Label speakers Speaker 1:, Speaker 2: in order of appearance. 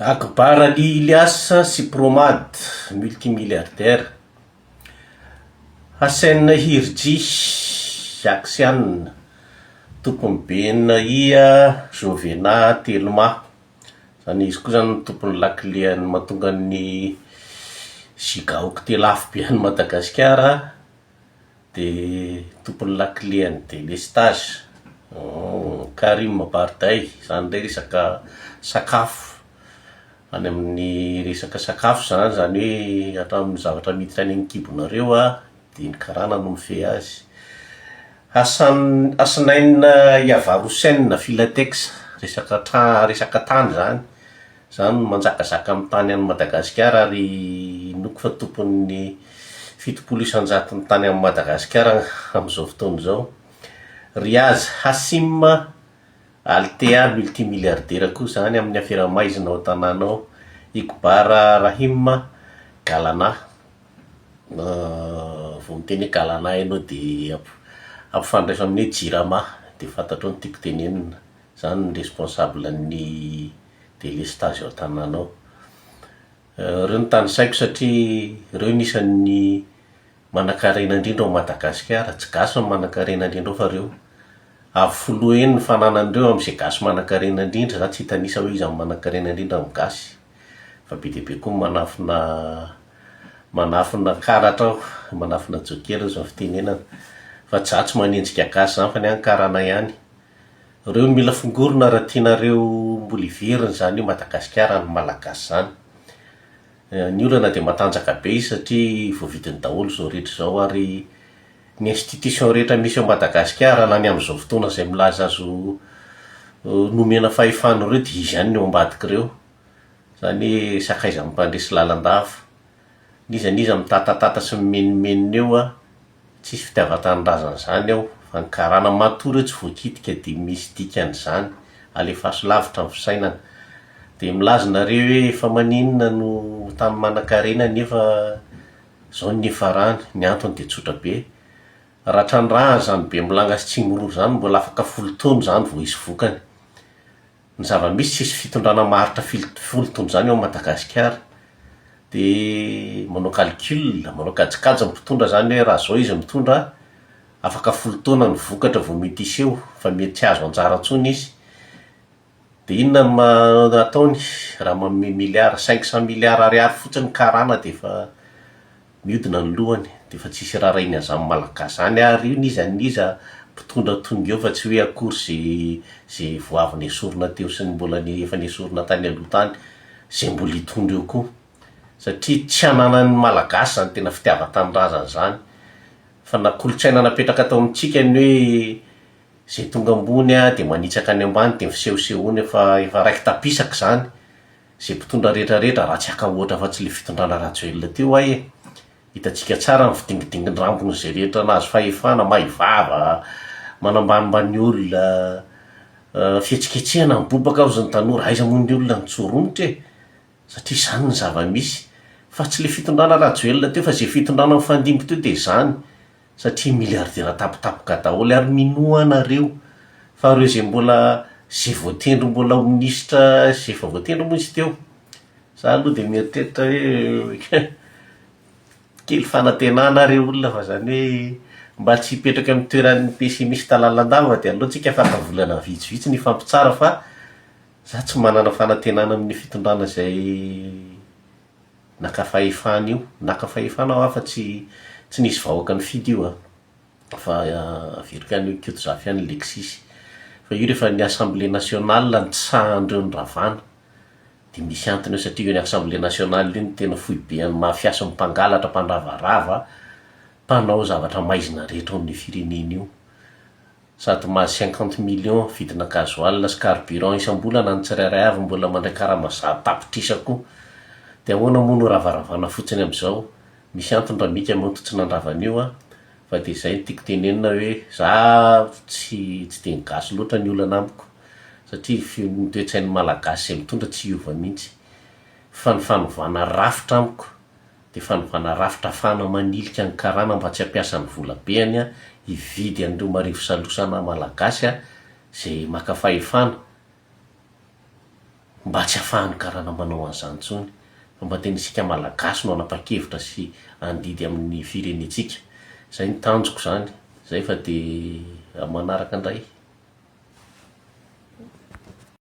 Speaker 1: Akbar Ali Ilyas Sy Promad, multimilliardaire. Hassan Hirji Jaksian, tompony benina ia Jovena Telma. Zany izy koa zany tompony lakiliany mahatonga ny Gigaok telafo be any Madagasikara, de tompony lakiliany Delestage Karim Barday. Zany ndray resaka sakafo, any amin'ny resaka sakafo zany, zany hoe hatramin'ny zavatra miditra any an-kibonareo dia ny karana no mifehy azy. Hasanaina Yavaroussen Philatex, resaka tany zany, zany manjakazaka amin'ny tany any Madagasikara ary noko fa tompon'ny 700 ny tany any Madagasikara amin'izao fotoana izao. Riaz Hassim Altea, multimilliardaire koa zany amin'ny afera maizina ao an-tanànao. Iqbar Rahim Galana, vao miteny Galana ianao dia ampifandraisa amin'ny Jirama, dia fantatro ny tiako tenenina. Zany ny responsable ny Delestage ao an-tanànao. Reo ny tany saiko satria reo nisan'ny manan-karena indrindra ao Madagasikara. Tsy gasy ny manan-karena indrindra fa reo avy foloeny ny fananandreo amin'izay gasy manan-karena indrindra. Za tsy hitanisa hoe izy manan-karena indrindra amin'ny gasy, fa be dia be koa manafina karatra aho, manafina jokely zao fitenenana, fa tsy atsy manenjika gasy zany fa ny ankarana ihany. Reo mila fingorona raha tianareo mbola iverina zany io Madagasikara ny malagasy zany. Ny olana dia matanjaka be izy satria voavidiny daholo zao rehetra zao, ary ny institution rehetra misy ao Madagasikara na ny amin'izao fotoana izay milaza azo nomena fahefana ireo dia izy ihany no ambadika ireo. Zany sakaiza mimpandresy lalandava, nizaniza mitatatata sy mimenimenina eo tsisy fitiavan-tanindrazana zany ao, fa ny karana matory tsy voakitika dia misy dikan'izany, alefaso lavitra amin'ny fisainana. Dia milaza nareo hoe efa maninona no tany manan-karena nefa zao ny farany. Ny antony dia tsotra be, raha trandrahana zany be milanga sy tsy miroro zany, mbola afaka 10 taona zany vao hisy vokany. Ny zava-misy tsisy fitondrana maharitra 10 taona zany ao Madagasikara, dia manao calcul, manao kajikajy mitondra zany hoe raha zao izy mitondra afaka 10 taona ny vokatra vao mety iseho, fa mety tsy azo anjara intsony izy. Dia inona no ataony raha manome milliard 500 milliards ariary fotsiny karana dia efa mihodina ny lohany, dia efa tsisy rarainy an'izany malagasy zany. Ary io niza mpitondra tonga eo, fa tsy hoe akory zay vao avy nesorina teo sy ny mbola efa nesorina tany aloha tany zay mbola hitondra eo koa, satria tsy hananan'ny malagasy zany tena fitiavan-tanindrazana zany. Fa na kolotsaina napetraka atao amintsika ny hoe zay tonga ambony dia manitsaka any ambany dia misehosehoany, efa raiky tapisaka zany. Zay mpitondra rehetrarehetra raha tsy haka ohatra fa tsy le fitondrana Rajoelina teo ahy. Hitantsika tsara ny fidingidinginy rambony zay rehetra nazo fahefana, maivava, manambanimbany olona, fihetsiketsehana mibobaka aho zany tanora, aiza moa ny olona nitsoromitra e, satria izany ny zava-misy. Fa tsy le fitondrana Rajoelina teo, fa zay fitondrana mifandimby teo dia izany, satria milliardaire tapitapoka daholo ary minoana reo. Fa reo zay mbola zay voatendry mbola ho minisitra, zay efa voatendry moa izy teo, za aloha dia mieritreritra hoe kely fanantenana reo olona, fa zany hoe mba tsy hipetraka amin'ny toeran'ny pessimiste lalandava dia alohantsika afaka volana vitsivitsy ny fampitsara, fa za tsy manana fanantenana amin'ny fitondrana zay naka fahefana io. Naka fahefana aho fa tsy nisy vahoaka ny fidy io fa averikany Koto-Zafy any Lexis. Fa io rehefa ny Assemblée nationale nitsahandreo ny ravana, dia misy antony eo satria io ny Assemblée nationale io ny tena fohy be amin'ny mahafiasa mpangalatra, mpandravarava, mpanao zavatra maizina rehetra ao amin'ny firenena io. Sady mahazo 50 millions vidina gasoil sy carburant isam-bolana ny tsirairay avy mbola mandray karamazah tapitrisa koa. Dia ahoana moa no ravaravana fotsiny amin'izao? Misy antony raha mika moa tsy nandravana io fa dia izay no tiako tenenina hoe za tsy dia ny gasy loatra ny olana amiko, satria ny toe-tsain'ny malagasy izay mitondra tsy hiova mihitsy, fa ny fanovana rafitra amiko dia fanovana rafitra afahana manilika ny karana mba tsy hampiasa ny volabeany hividy an'ireo marivo salosana malagasy zay maka fahefana. mba tsy hahafahany karana manao an'izany ntsony fa mba tena isika malagasy no anapa-kevitra sy andidy amin'ny firenentsika. Zay ny tanjoko zany. Zay fa de manaraka indray.